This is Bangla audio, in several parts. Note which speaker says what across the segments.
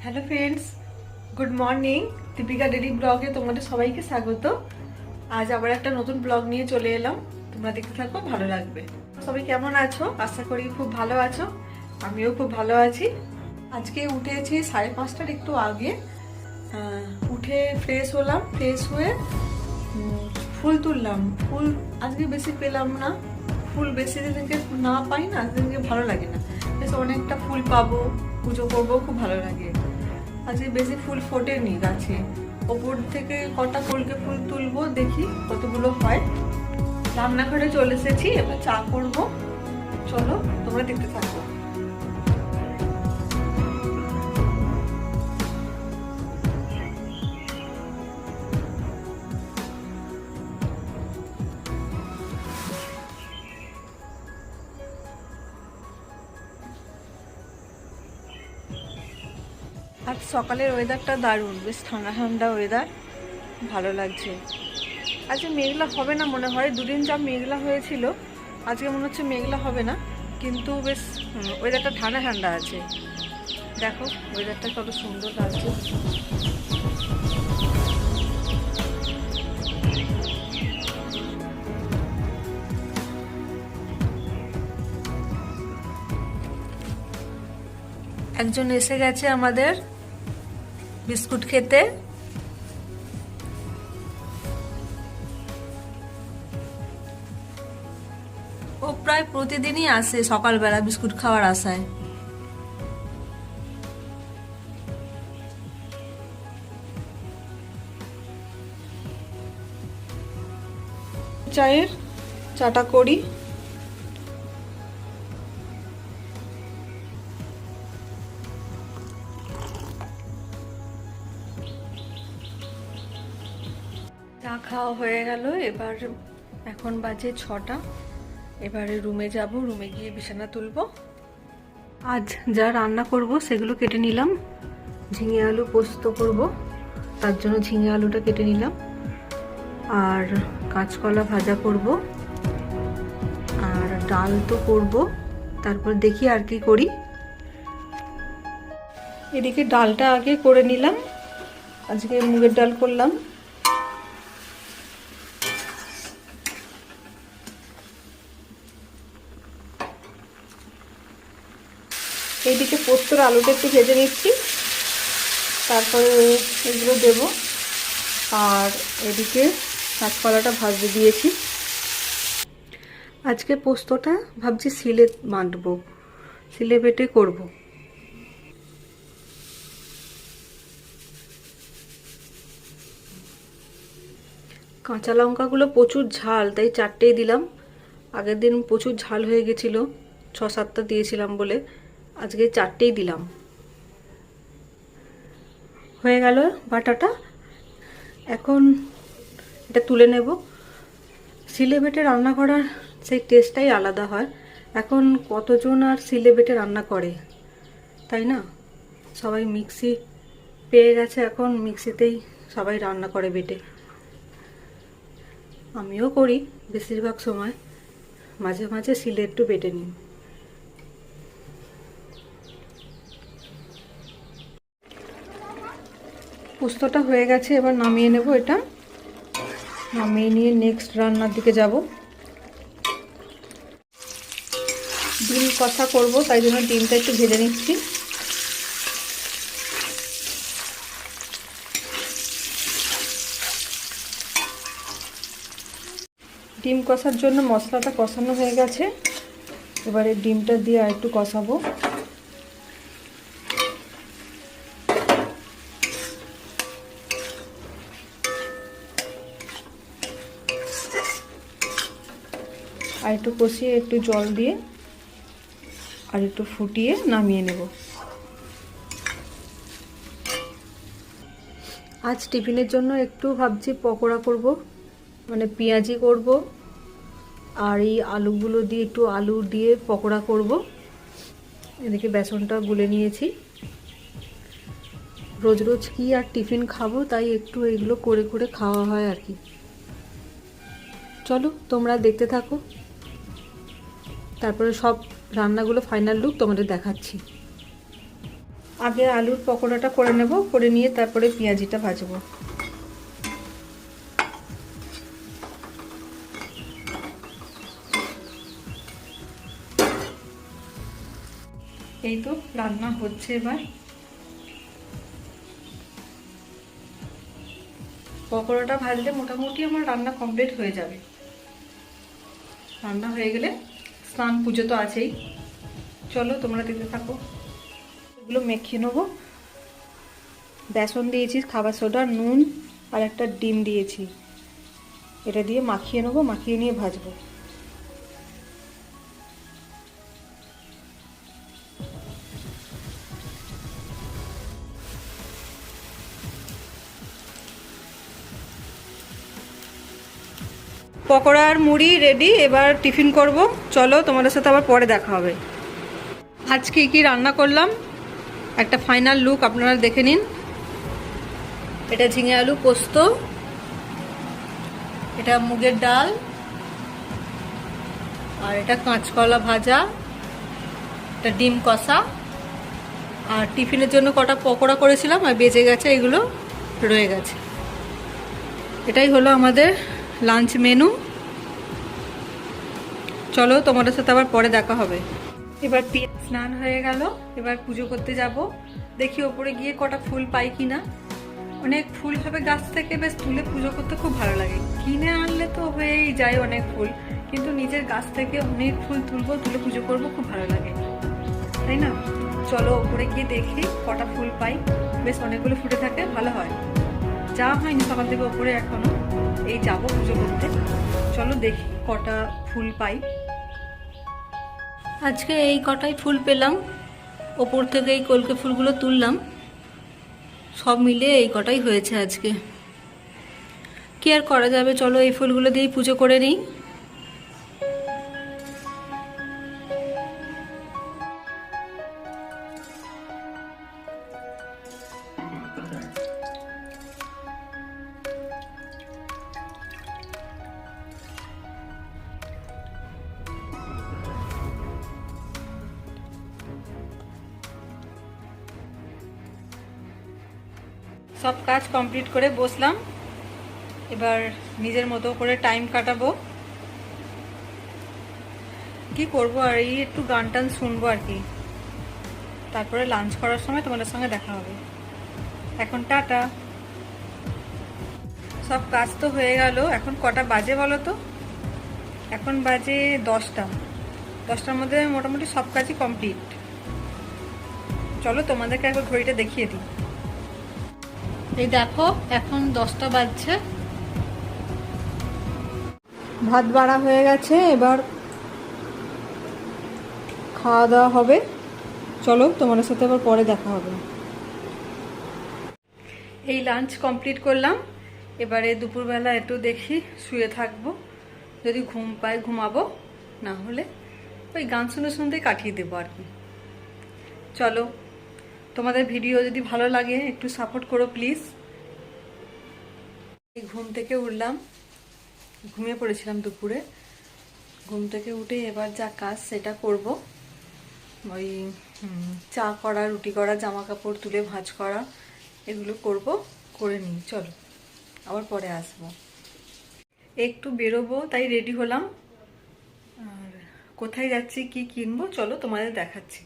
Speaker 1: Hello friends, good morning. Deepika daily ব্লগে তোমাদের সবাইকে স্বাগত। আজ আবার একটা নতুন ব্লগ নিয়ে চলে এলাম, তোমরা দেখতে থাকো, ভালো লাগবে। সবাই কেমন আছো? আশা করি খুব ভালো আছো, আমিও খুব ভালো আছি। আজকে উঠেছি 5:30টার একটু আগে। উঠে ফ্রেশ হলাম, ফ্রেশ হয়ে ফুল তুললাম। ফুল আজকে বেশি পেলাম না, ফুল বেশি দিনকে না পাই না, সেদিনকে ভালো লাগে না। বেশ অনেকটা ফুল পাবো, পুজো করবো, খুব ভালো লাগে। আজকে বেশি ফুল ফোটেনি গাছে, ওপর থেকে কটা কলকে ফুল তুলবো, দেখি কতগুলো হয়। রান্নাঘরে চলে এসেছি, এবার চা করবো। চলো তোমরা দেখতে থাকো। আজ সকালের ওয়েদারটা দারুণ, বেশ ঠান্ডা ঠান্ডা ওয়েদার, ভালো লাগছে। আজকে মেঘলা হবে না মনে হয়, দুদিন যা মেঘলা হয়েছিল, আজকে মনে হচ্ছে মেঘলা হবে না, কিন্তু বেশ ওয়েদারটা ঠান্ডা ঠান্ডা আছে। দেখো ওয়েদারটা কত সুন্দর লাগছে। একজন এসে গেছে আমাদের বিস্কুট খেতে। ও প্রায় প্রতিদিনই আসে সকালবেলা বিস্কুট খাওয়ার আশায়। চাটা করি। চা খাওয়া হয়ে গেল, এবার এখন বাজে 6টা। এবারে রুমে যাব, রুমে গিয়ে বিছানা তুলব। আজ যা রান্না করব সেগুলো কেটে নিলাম। ঝিঙে আলু পোস্ত করব, তার জন্য ঝিঙে আলুটা কেটে নিলাম। আর কাঁচকলা ভাজা করব, আর ডাল তো করব, তারপর দেখি আর কি করি। এদিকে ডালটা আগে করে নিলাম, আজকে মুগের ডাল করলাম। এইদিকে পোস্তর আলুটা একটু ভেজে নিচ্ছি, তারপরে এগুলো দেব। আর এদিকে কাঁচকলাটা ভাজতে দিয়েছি। আজকে পোস্তটা ভাবছি শিলে বাটবো, শিলে বেটে করব। কাঁচা লঙ্কাগুলো প্রচুর ঝাল, তাই 4টেই দিলাম। আগের দিন প্রচুর ঝাল হয়ে গেছিলো, 6-7টা দিয়েছিলাম বলে আজকে 4টেই দিলাম। হয়ে গেল বাটাটা, এখন এটা তুলে নেব। শিলে বেটে রান্না করার সেই টেস্টটাই আলাদা হয়। এখন কতজন আর শিলে বেটে রান্না করে, তাই না? সবাই মিক্সি পেয়ে গেছে, এখন মিক্সিতেই সবাই রান্না করে বেটে। আমিও করি বেশিরভাগ সময়, মাঝে মাঝে শিলে একটু বেটে নিই। পোস্তটা হয়ে গেছে, এবার নামিয়ে নেব। এটা নামিয়ে নিয়ে নেক্সট রান্নার দিকে যাব। ডিম কষা করব, তাই জন্য ডিমটা একটু ভেজে নিচ্ছি। ডিম কষার জন্য মশলাটা কষানো হয়ে গেছে, এবারে ডিমটা দিয়ে আর একটু কষাবো। আর একটু কষিয়ে একটু জল দিয়ে আর একটু ফুটিয়ে নামিয়ে নেব। আজ টিফিনের জন্য একটু ভাবছি পকোড়া করব, মানে পেঁয়াজি করব, আর এই আলুগুলো দিয়ে একটু আলু দিয়ে পকোড়া করব। এদিকে বেসনটা গুলে নিয়েছি। রোজ রোজ কি আর টিফিন খাবো, তাই একটু এগুলো করে করে খাওয়া হয় আর কি। চলো তোমরা দেখতে থাকো, তারপরে সব রান্নাগুলো ফাইনাল লুক তোমাদের দেখাচ্ছি। আগে আলুর পকোড়াটা করে নেব, করে নিয়ে তারপরে পেঁয়াজিটা ভাজবো। এই তো রান্না হচ্ছে। এবার পকোড়াটা ভাজলে মোটামুটি আমার রান্না কমপ্লিট হয়ে যাবে। রান্না হয়ে গেলে স্নান পুজো তো আছেই। চলো তোমরা দেখতে থাকো। এগুলো মেখে নেবো। বেসন দিয়েছি, খাবার সোডা, নুন আর একটা ডিম দিয়েছি। এটা দিয়ে মাখিয়ে নেবো, মাখিয়ে নিয়ে ভাজবো। পকোড়া আর মুড়ি রেডি, এবার টিফিন করব। চলো তোমাদের সাথে আবার পরে দেখা হবে। আজকে কি রান্না করলাম একটা ফাইনাল লুক আপনারা দেখে নিন। এটা ঝিঙে আলু পোস্ত, এটা মুগের ডাল, আর এটা কাঁচকলা ভাজা, এটা ডিম কষা, আর টিফিনের জন্য কটা পকোড়া করেছিলাম আর বেঁচে গেছে, এগুলো রয়ে গেছে। এটাই হলো আমাদের লাঞ্চ মেনু। চলো তোমাদের সাথে আবার পরে দেখা হবে। এবার স্নান হয়ে গেল, এবার পুজো করতে যাব। দেখি ওপরে গিয়ে কটা ফুল পাই কিনা। অনেক ফুল হবে গাছ থেকে, বেশ তুলে পুজো করতে খুব ভালো লাগে। কিনে আনলে তো হয়েই যায় অনেক ফুল, কিন্তু নিজের গাছ থেকে অনেক ফুল তুলবো, তুলে পুজো করবো, খুব ভালো লাগে, তাই না? চলো ওপরে গিয়ে দেখি কটা ফুল পাই। বেশ অনেকগুলো ফুটে থাকে, ভালো হয়। যাওয়া হয়নি সকাল থেকে ওপরে এখনো, এই যাবো পুজো করতে। চলো দেখি কটা ফুল পাই। আজকে এই কটাই ফুল পেলাম, ওপর থেকে এই কলকে ফুলগুলো তুললাম, সব মিলে এই কটাই হয়েছে আজকে। কি আর করা যাবে, চলো এই ফুলগুলো দিয়েই পুজো করে নিই। সব কাজ কমপ্লিট করে বসলাম, এবার নিজের মতো করে টাইম কাটাবো। কি করবো আর, এই একটু গান টান শুনবো আর কি। তারপরে লাঞ্চ করার সময় তোমাদের সঙ্গে দেখা হবে। এখন টাটা। সব কাজ তো হয়ে গেল। এখন কটা বাজে বলো তো? এখন বাজে 10টা। 10টার মধ্যে মোটামুটি সব কাজই কমপ্লিট। চলো তোমাদেরকে একবার ঘড়িটা দেখিয়ে দিই। এই দেখো এখন 10টা বাজছে। ভাত বাড়া হয়ে গেছে, এবার খাওয়া দাওয়া হবে। চলো তোমাদের সাথে আবার পরে দেখা হবে। এই লাঞ্চ কমপ্লিট করলাম, এবারে দুপুরবেলা একটু দেখি শুয়ে থাকবো। যদি ঘুম পাই ঘুমাবো, না হলে ওই গান শুনে শুনতেই কাটিয়ে দেবো আর কি। চলো তোমাদের ভিডিও যদি ভালো লাগে একটু সাপোর্ট করো প্লিজ। ঘুম থেকে উঠলাম, ঘুমিয়ে পড়েছিলাম দুপুরে। ঘুম থেকে উঠে এবার যা কাজ সেটা করব। ওই চা করা, রুটি করা, জামা কাপড় তুলে ভাঁজ করা, এগুলো করব, করে নিই। চলো আবার পরে আসবো। একটু বেরোবো তাই রেডি হলাম। আর কোথায় যাচ্ছি কি কিনবো চলো তোমাদের দেখাচ্ছি।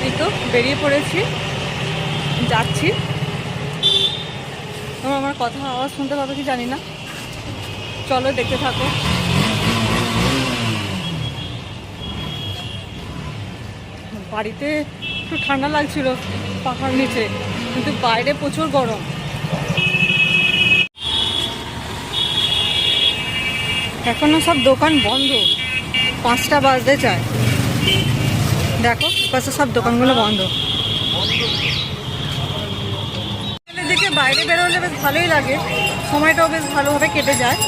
Speaker 1: এই তো বেরিয়ে পড়েছি, যাচ্ছি। তোমরা আমার কথা আওয়াজ শুনতে পাবে কি জানি না, চলো দেখতে থাকো। বাড়িতে একটু ঠান্ডা লাগছিল পাখার নিচে, কিন্তু বাইরে প্রচুর গরম। এখনো সব দোকান বন্ধ, 5টা বাজতে চায়। দেখো পাশে সব দোকানগুলো বন্ধ। দিকে বাইরে বেরোলে বেশ ভালোই লাগে, সময়টাও বেশ ভালোভাবে কেটে যায়,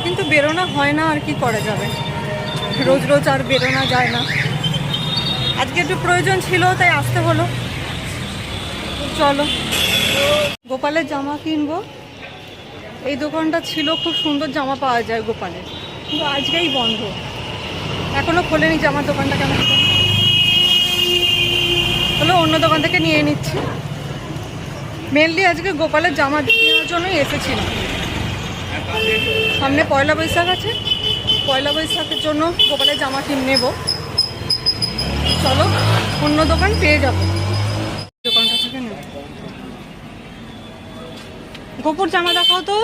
Speaker 1: কিন্তু বেরোনো হয় না। আর কি করা যাবে, রোজ রোজ আর বেরোনো যায় না। আজকে একটু প্রয়োজন ছিল তাই আসতে হলো। চলো গোপালের জামা কিনবো। এই দোকানটা ছিল, খুব সুন্দর জামা পাওয়া যায় গোপালের, কিন্তু আজকেই বন্ধ। এখনো খোলেনি জামার দোকানটা, কেমন হলো অন্য দোকান থেকে নিয়ে নিচ্ছি। মেনলি আজকে গোপালের জামা কেনার জন্যই এসেছিলাম। সামনে পয়লা বৈশাখ আছে, পয়লা বৈশাখের জন্য গোপালের জামা কিনে নেব। চলো অন্য দোকান পেয়ে যাব, দোকানটা থেকে নেব। গোপুর জামা দেখাও তো।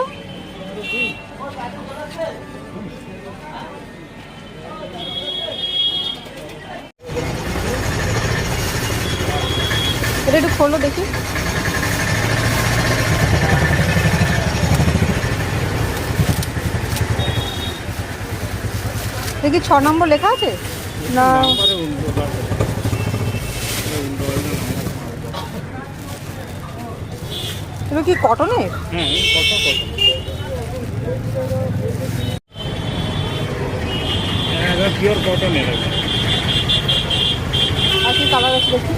Speaker 1: এটা একটু খোলো দেখি। দেখি 6 নম্বর লেখা আছে না? এগুলো কি কটনের?
Speaker 2: হ্যাঁ, কটন। হ্যাঁ, পিওর কটনের।
Speaker 1: আর কি কালার আছে দেখি।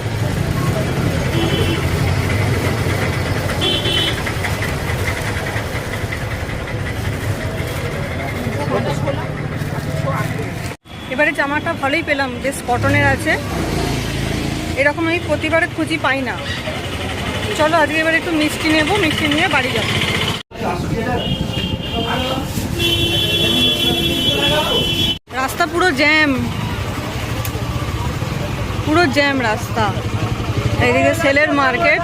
Speaker 1: এবারে জামাটা ভালোই পেলাম, বেশ কটনের আছে। এরকম আমি প্রতিবারে খুঁজি পাই না। চলো আজকে এবার একটু মিষ্টি নেব, মিষ্টি নিয়ে বাড়ি যাব। রাস্তা পুরো জ্যাম, পুরো জ্যাম রাস্তা। এইদিকে সেলের মার্কেট,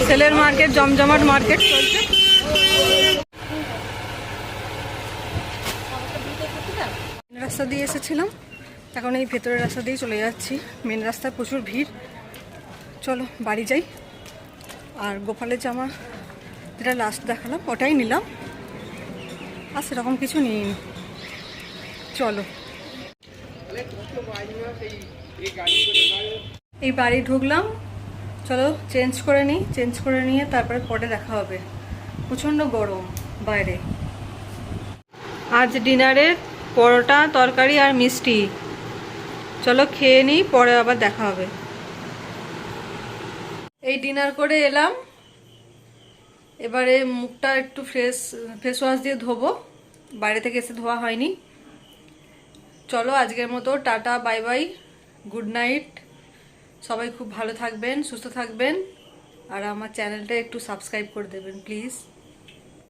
Speaker 1: সেলের মার্কেট, জমজমাট মার্কেট চলছে। রাস্তা দিয়ে এসেছিলাম, এখন এই ভেতরের রাস্তা দিয়ে চলে যাচ্ছি। মেন রাস্তায় প্রচুর ভিড়। চলো বাড়ি যাই। আর গোপালের জামা যেটা লাস্ট দেখালাম ওটাই নিলাম, আর সেরকম কিছু নিইনি। চলো এই বাড়ি ঢুকলাম, চলো চেঞ্জ করে নিই। চেঞ্জ করে নিয়ে তারপরে পরে দেখা হবে। প্রচণ্ড গরম বাইরে। আজ ডিনারের পরোটা, তরকারি আর মিষ্টি। চলো খেয়ে নিই, পরে আবার দেখা হবে। এই ডিনার করে এলাম, এবারে মুখটা একটু ফেস ওয়াশ দিয়ে ধোবো, বাইরে থেকে এসে ধোয়া হয়নি। চলো আজকের মতো tata, bye bye, good night. সবাই খুব ভালো থাকবেন, সুস্থ থাকবেন, আর আমার চ্যানেলটা একটু সাবস্ক্রাইব করে দেবেন প্লিজ।